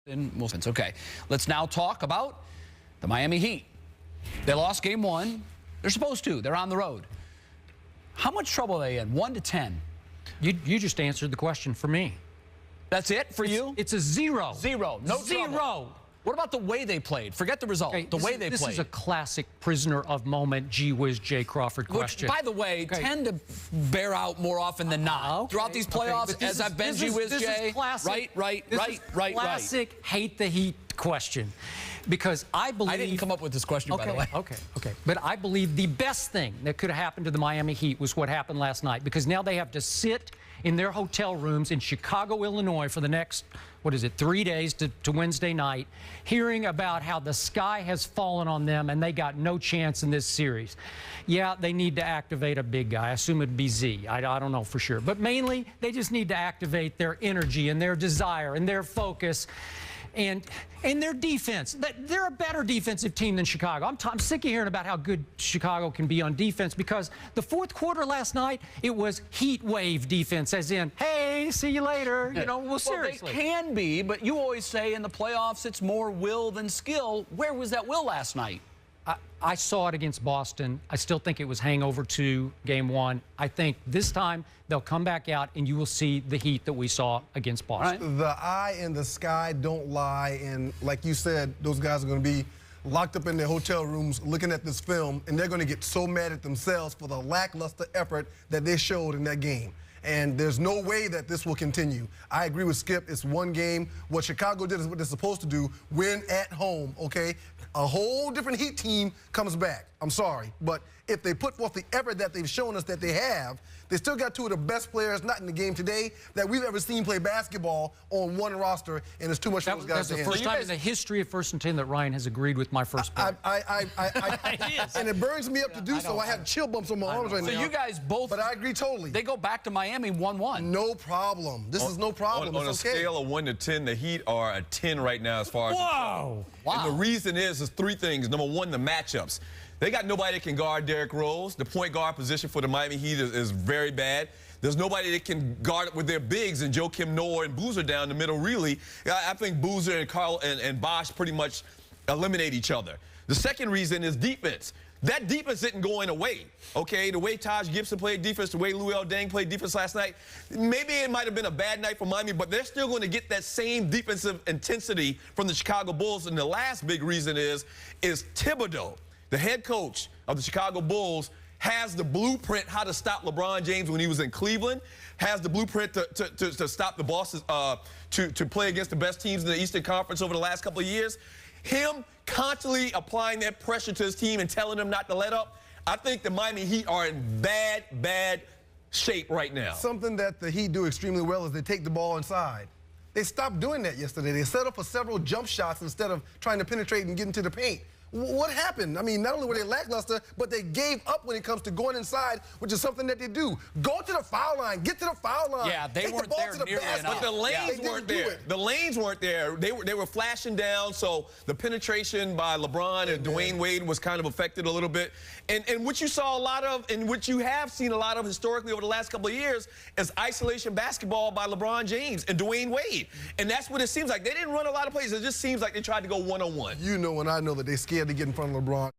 Okay, let's now talk about the Miami Heat. They lost game one. They're supposed to. They're on the road. How much trouble are they in? 1 to 10. You just answered the question for me. That's it for you? It's a 0. 0. No zero. Trouble. What about the way they played? Forget the result. Okay, the way they played. This is a classic prisoner of moment, gee whiz, Jay Crawford question. Which, by the way, tend to bear out more often than not throughout these playoffs. As I've been gee whiz, Jay. Right. Classic hate the Heat question. Because I believe... I didn't come up with this question, by the way. Okay. But I believe the best thing that could have happened to the Miami Heat was what happened last night. Because now they have to sit in their hotel rooms in Chicago, Illinois for the next, 3 days to Wednesday night, hearing about how the sky has fallen on them and they got no chance in this series. Yeah, they need to activate a big guy. I assume it'd be Z. I don't know for sure. But mainly, they just need to activate their energy and their desire and their focus. And their defense. They're a better defensive team than Chicago. I'm sick of hearing about how good Chicago can be on defense, because the fourth quarter last night, it was heat wave defense, as in, hey, see you later. Well, seriously. Well, they can be, but you always say in the playoffs it's more will than skill. Where was that will last night? I saw it against Boston. I still think it was hangover 2, game 1. I think this time they'll come back out and you will see the Heat that we saw against Boston. Right. The eye and the sky don't lie, and like you said, those guys are going to be locked up in their hotel rooms looking at this film, and they're going to get so mad at themselves for the lackluster effort that they showed in that game. And there's no way that this will continue. I agree with Skip. It's one game. What Chicago did is what they're supposed to do, win at home, okay? A whole different Heat team comes back. I'm sorry. But if they put forth the effort that they've shown us that they have, they still got 2 of the best players, not in the game today, that we've ever seen play basketball on one roster, and it's too much for those guys to handle. That's the first time in the history of First and 10 that Ryan has agreed with my first point. And it burns me up to do so. I have chill bumps on my arms right now. So you guys both... But I agree totally. They go back to Miami 1-1. No problem. This is no problem. On a scale of 1 to 10, the Heat are a 10 right now as far as... Whoa! And the reason is 3 things. Number 1, the matchups. They got nobody that can guard Derrick Rose. The point guard position for the Miami Heat is very bad. There's nobody that can guard it with their bigs, and Joakim Noah and Boozer down the middle, really. I think Boozer and Carl and Bosh pretty much eliminate each other. The second reason is defense. That defense isn't going away, okay? The way Taj Gibson played defense, the way Luol Deng played defense last night, maybe it might have been a bad night for Miami, but they're still going to get that same defensive intensity from the Chicago Bulls. And the last big reason is Thibodeau, the head coach of the Chicago Bulls, has the blueprint how to stop LeBron James when he was in Cleveland, has the blueprint to stop the Boston, to play against the best teams in the Eastern Conference over the last couple of years. Him constantly applying that pressure to his team and telling them not to let up, I think the Miami Heat are in bad shape right now. Something that the Heat do extremely well is they take the ball inside. They stopped doing that yesterday. They set up for several jump shots instead of trying to penetrate and get into the paint. What happened? I mean, not only were they lackluster, but they gave up when it comes to going inside, which is something that they do. Go to the foul line. Get to the foul line. Yeah, they weren't there nearly enough. But the lanes weren't there. The lanes weren't there. They were flashing down, so the penetration by LeBron and Dwayne Wade was kind of affected a little bit. And what you saw a lot of, and what you have seen a lot of historically over the last couple of years, is isolation basketball by LeBron James and Dwayne Wade. And that's what it seems like. They didn't run a lot of plays. It just seems like they tried to go one-on-one. You know, and I know that they scared to get in front of LeBron.